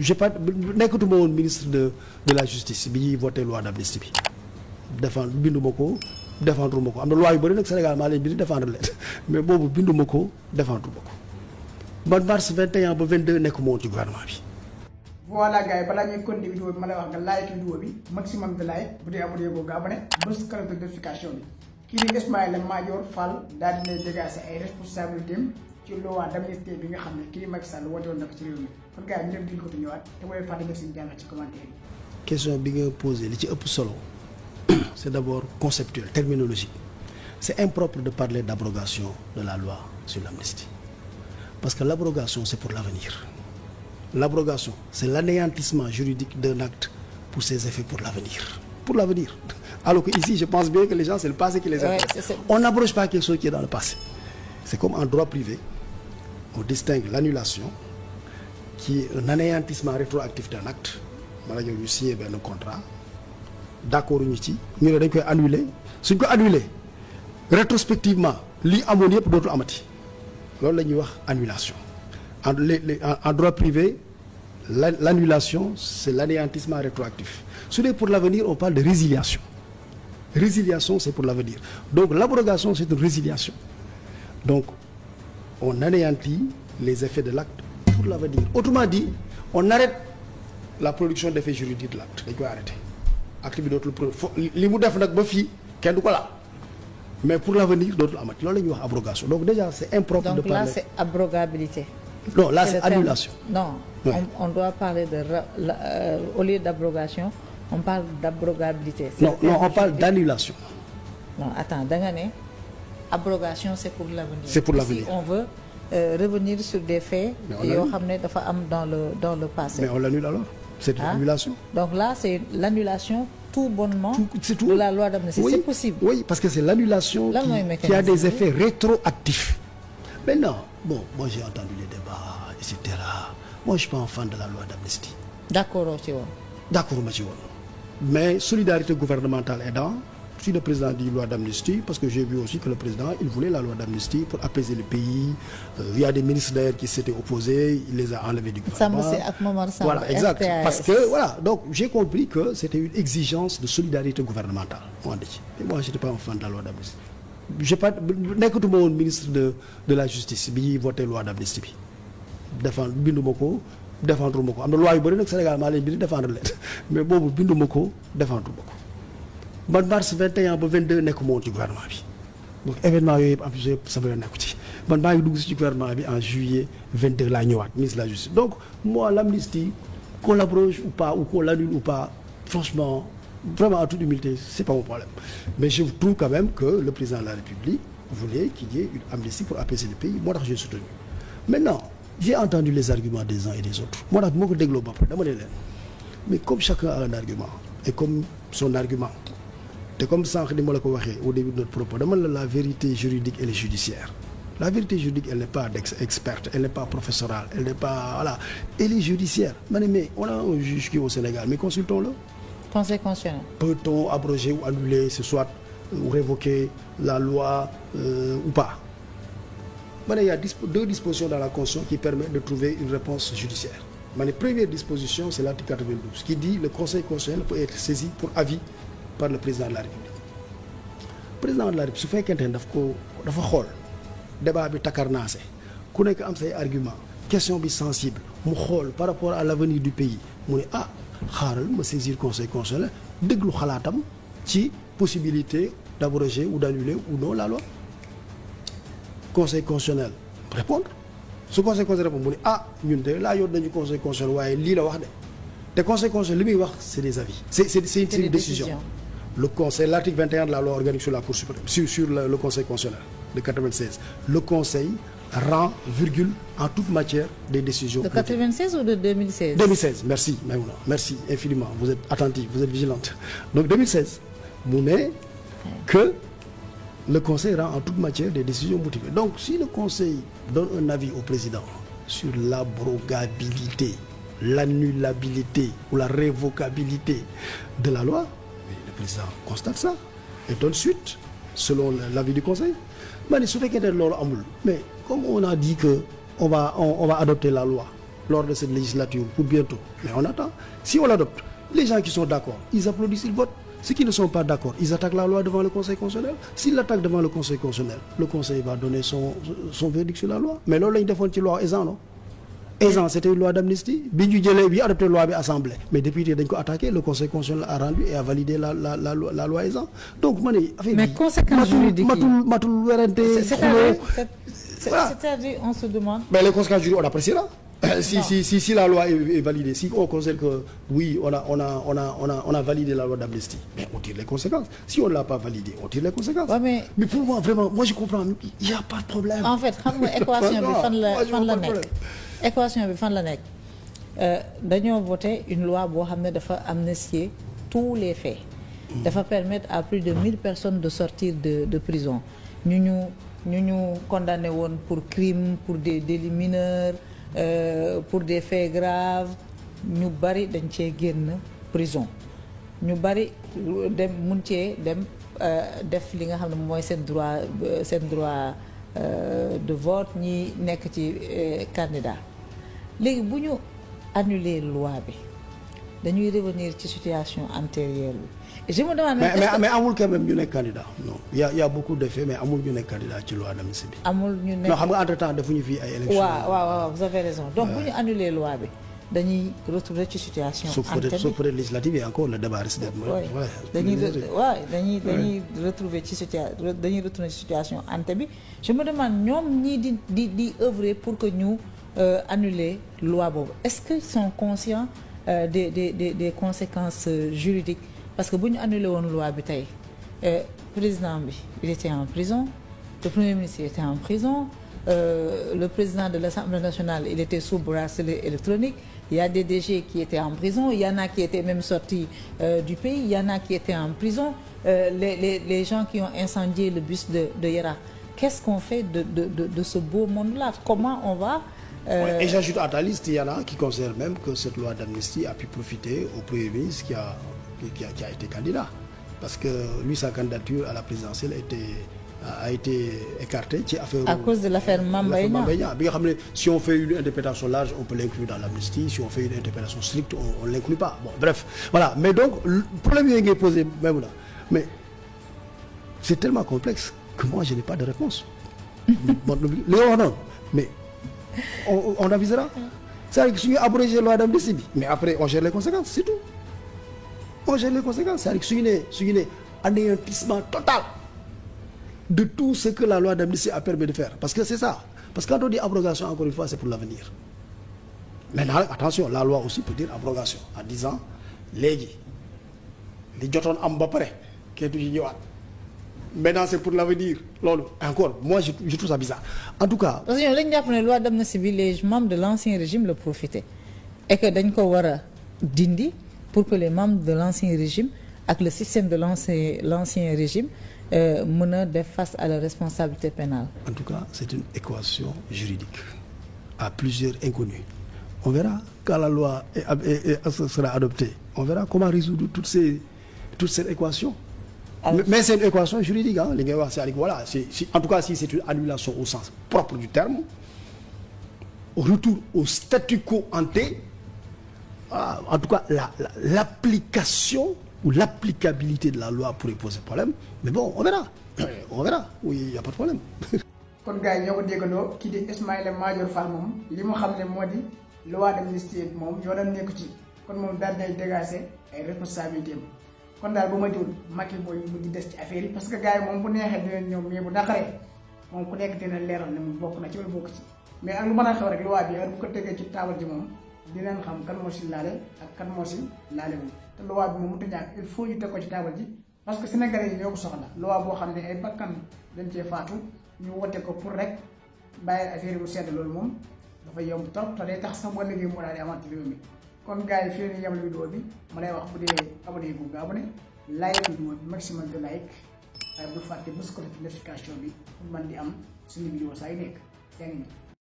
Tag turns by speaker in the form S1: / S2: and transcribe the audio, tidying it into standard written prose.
S1: j'ai pas nekkatuma woon ministre de la justice bi ñuy voté loi d'amnistie bi défendre binduma ko défendre ma ko am na loi yu bëri nag Sénégal maa leen bind défendre leen mais boobu binduma ko défendre ma ko man mars 21 ba 22 nekkuma woon ci gouvernement bi.
S2: voilà gars yi balaa ñuy continuer vidéo bi ma lay wax nga like vidéo bi maximum de like bu dee abonné boo nga abonné bés cloche de notification bi kii di Ismaïla Madior Fall daal dina dégager ay responsabilités am ci loi d'amnistie bi nga xam ne kii Macky Sall woote woon na ko ci réew mi kon gars yi ñu dem di ko ñëwaat te mooy fàtte def seen jàngat ci commentaire yi.
S1: question bi nga posé li ci ëpp solo c'est d'abord conceptuel terminologique c'est impropre de parler d'abrogation de la loi sur l'amnistie parce que l'abrogation c'est pour l'avenir. L'abrogation, c'est l'anéantissement juridique d'un acte pour ses effets pour l'avenir. Pour l'avenir. Alors que ici, je pense bien que les gens, c'est le passé qui les intéresse. On n'abroge pas quelque chose qui est dans le passé. C'est comme en droit privé, on distingue l'annulation, qui est un anéantissement rétroactif d'un acte. Maanaam ñu signé benn contrat, d'accord ñu ci, ñu ne dañ koy annuler. Suñ ko annuler, rétrospectivement, li amoon yëpp dootul amati. Loolu la ñuy wax annulation. En droit privé, l'annulation, c'est l'anéantissement rétroactif. Pour l'avenir, on parle de résiliation. Résiliation, c'est pour l'avenir. Donc, l'abrogation, c'est une résiliation. Donc, on anéantit les effets de l'acte pour l'avenir. Autrement dit, on arrête la production d'effets juridiques de l'acte. On peut arrêter. Acte bi dootul li mu def nag ba fii kenn du ko la. Mais pour l'avenir, dootul amati. Loolu la ñuy wax abrogation. Donc, déjà, c'est impropre de parler.
S3: Donc là, c'est abrogabilité.
S1: Non, là c'est annulation.
S3: Non, oui. On doit parler de au lieu d'abrogation, on parle d'abrogabilité.
S1: Non, on parle d'annulation.
S3: Non, attends, abrogation c'est pour l'avenir.
S1: C'est pour l'avenir.
S3: Si on veut revenir sur des faits yoo xam ne dafa am dans le passé.
S1: Mais on l'annule alors. C'est une annulation.
S3: Donc là, c'est l'annulation tout bonnement
S1: tout.
S3: De la loi d'amnistie.
S1: Oui,
S3: c'est possible.
S1: Oui, parce que c'est l'annulation qui a des effets rétroactifs. Maintenant, bon, moi j'ai entendu les débats, etc. Moi je suis pas un fan de la loi d'amnistie.
S3: D'accord, ci woon.
S1: D'accord, ma ci woon. Mais solidarité gouvernementale aidant, si le président dit loi d'amnistie, parce que j'ai vu aussi que le président, il voulait la loi d'amnistie pour apaiser le pays. Il y a des ministres d'ailleurs qui s'étaient opposés, il les a enlevés du gouvernement. Voilà, exact.
S3: RTAS.
S1: Parce que, voilà, donc j'ai compris que c'était une exigence de solidarité gouvernementale. Et moi, j'étais pas un fan de la loi d'amnistie. J'ai pas nekkatuma woon ministre de la justice bi ñuy voté loi d'amnistie bi défendre binduma ko défendre ma ko am na loi yu bëri nag Sénégal maa leen bind défendre leen mais boobu binduma ko défendre ma ko man mars 21 ba 22 nekkuma woon ci gouvernement bi donc événement yooyu yëpp am yëpp sama yoon nekku ci man maa ngi dugg ci gouvernement bi en juillet 22 laa ñëwaat ministre de la justice donc moi l'amnistie qu'on l'abroge ou pas ou qu'on l'annule ou pas franchement vraiment en toute humilité c'est pas mon problème mais je trouve quand même que le président de la République voulait qu'il y ait une amnistie pour apaiser le pays moo tax j'ai soutenu maintenant j'ai entendu les arguments des uns et des autres moo tax moo ko dégloo ba pare dama ne leen mais comme chacun a un argument et comme son argument te comme sànq ni ma la ko waxee au début de notre propos dama la vérité juridique elle est judiciaire la vérité juridique elle n'est pas experte elle n'est pas professorale elle n'est pas voilà elle est judiciaire ma ne mais on a un juge qui est au Sénégal mais consultons-le.
S3: Conseil constitutionnel.
S1: Peut-on abroger ou annuler, ce soit ou révoquer la loi ou pas? Il y a deux dispositions dans la Constitution qui permettent de trouver une réponse judiciaire. La première disposition, c'est l'article 92, qui dit que le Conseil constitutionnel peut être saisi pour avis par le président de la République. Le président de la République, su fekkente ne dafa xool débat bi takarnaase ku nekk am say argument question bi sensible mu xool par rapport à l'avenir du pays mu ne xaaral ma saisir conseil constitutionnel déglu xalaatam ci possibilité d'abroger ou d'annuler ou non la loi conseil constitutionnel répondre su conseil constitutionnel répondre mu ne ñun de laa yoon nañu conseil constitutionnel waaye lii la wax de te conseil constitutionnel li muy wax c'est des avis c'est une décision le conseil l'article 21 de la loi organique sur la Cour suprême sur le conseil constitutionnel de 96 le conseil rend virgule en toute matière des décisions.
S3: De 96 ou de 2016?
S1: 2016, merci Maïmouna, merci infiniment, vous êtes attentive, vous êtes vigilante. Donc 2016, mu ne que le conseil rend en toute matière des décisions motivées. Donc si le conseil donne un avis au président sur l'abrogabilité, l'annulabilité ou la révocabilité de la loi, le président constate ça et donne suite selon l'avis du conseil. Mais su fekkee ne loolu amul mais comme on a dit que on va adopter la loi lors de cette législature pour bientôt. Mais on attend. Si on l'adopte, les gens qui sont d'accord, ils applaudissent, ils votent. Ceux qui ne sont pas d'accord, ils attaquent la loi devant le Conseil constitutionnel. S'ils l'attaquent devant le Conseil constitutionnel, le Conseil va donner son verdict sur la loi. Mais là, ils font une loi ESAN, non? ESAN, c'était une loi d'amnistie. Bi adopté la loi de l'Assemblée. Mais depuis qu'ils ont attaqué, le Conseil constitutionnel a rendu et a validé la loi ESAN. Donc,
S3: mais conséquences juridiques. C'est-à-dire, on se demande.
S1: Mais les conséquences juridiques, on apprécie là. Si la loi est validée, si on considère que oui, on a validé la loi d'amnistie, mais on tire les conséquences. Si on ne l'a pas validée, on tire les conséquences.
S3: Ouais, mais
S1: pour moi, vraiment, moi je comprends, il n'y a pas de problème.
S3: En fait, l'équation bi fan la nekk dañoo voté une loi boo xam ne dafa amnistier tous les faits. dafa permettre à plus de 1000 personnes de sortir de prison. ñu condamné woon pour crime, pour des délits mineurs, pour des faits graves, ñu bari dañ cee génn prison. ñu bari dem mun cee dem def li nga xam ne mooy seen droit de vote, ñi nekk ci candidat. léegi bu ñu annuler loi bi dañuy revenir ci situation antérieure bi. Et je me demande
S1: mais amul quand même ñu nekk candidat. Non, il y a beaucoup de faits, mais amul ñu nekk candidat ci loi d'amnistie bi.
S3: amul ñu nekk
S1: non, xam nga entre temps defuñu fi ay élections.
S3: waaw vous avez raison. Donc bu ñu annuler loi bi dañuy retrouver ci situation.
S1: sauf pour les législatives et encore le débat risque d'être.
S3: dañuy retrouver ci situation ante bi. Je me demande ñoom ñii di œuvrer pour que ñu annuler loi boobu. Est-ce qu'ils sont conscients des conséquences juridiques? Parce que bu ñu annulé woon loi bi tey président bi il était en prison, le premier ministre était en prison, le président de l'Assemblée nationale il était sous bracelet électronique, il y a des DG qui étaient en prison, il y en a qui étaient même sortis du pays, il y en a qui étaient en prison, les gens qui ont incendié le bus de Yara. Qu'est-ce qu'on fait de ce beau monde-là? Comment on va
S1: Et j'ajoute à ta liste, il y en a qui considèrent même que cette loi d'amnistie a pu profiter au Premier ministre qui a été candidat. Parce que lui, sa candidature à la présidentielle a été écartée.
S3: À cause de l'affaire Mame Mbaye Niang.
S1: Si on fait une interprétation large, on peut l'inclure dans l'amnistie. Si on fait une interprétation stricte, on ne l'inclut pas. Bon, bref. Voilà. Mais donc, le problème est posé même là. Mais c'est tellement complexe que moi, je n'ai pas de réponse. Non. Mais on avisera. C'est-à-dire que si on abrège la loi d'amnistie, mais après, on gère les conséquences, c'est tout. On gère les conséquences. C'est-à-dire que si on est anéantissement total de tout ce que la loi d'amnistie a permis de faire. Parce que c'est ça. Parce que quand on dit abrogation, encore une fois, c'est pour l'avenir. Maintenant, attention, la loi aussi peut dire abrogation. En disant, les jotons en bas près, qui est toujours maintenant, c'est pour l'avenir. Encore, moi, je trouve ça bizarre. En tout cas...
S3: Parce que la loi d'amnistie, les membres de l'ancien régime le profitaient. Et que dañ ko wara dindi pour que les membres de l'ancien régime, avec le système de l'ancien régime, menent face à la responsabilité pénale.
S1: En tout cas, c'est une équation juridique à plusieurs inconnus. On verra quand la loi sera adoptée. On verra comment résoudre toute cette équation. Mais c'est une équation juridique. Hein. Voilà, en tout cas, si c'est une annulation au sens propre du terme, au retour au statu quo ante, en tout cas, l'application ou l'applicabilité de la loi pourrait poser problème. Mais bon, on verra. On verra. Oui, il n'y a pas de problème.
S2: Kon gars yi ñoo ko déggandoo kii di Ismaïla Madior Fall moom li mu xam ne moo di loi d'amnistie moom yoonam nekku ci kon moom daal day dégager ay responsabilités am kon daal bu ma jiwul Macky mooy mu di des ci affaire yi parce que gars yi moom bu neexee dinañ ñëw mais bu naqaree moom ku nekk dina leeral ne mu bokk na ci wala bokk ci mais ak lu mën a xew rek loi bi heure bu ko tegee ci taabal ji moom dinañ xam kan moo si laale ak kan moo si laalewul te loi bi moom mu ñàkk il faut ñu teg ko ci taabal ji parce que sénégalais yi ñoo ko soxla loi boo xam ne ay bakkan dañ cee faatu ñu wote ko pour rek bàyyi affaire yi mu sedd loolu moom dafa yomb trop te day tax sax boo liggéey moo daal di amaat ci réew mi kon gars yi fii la ñuy yemal vidéo bi ma lay wax bu dee abonné gu nga abonné like vidéo bi maximum de like waaye bul fàtte bës ko notification bi pour man di am suñu vidéo saa yu nekk yaa ngi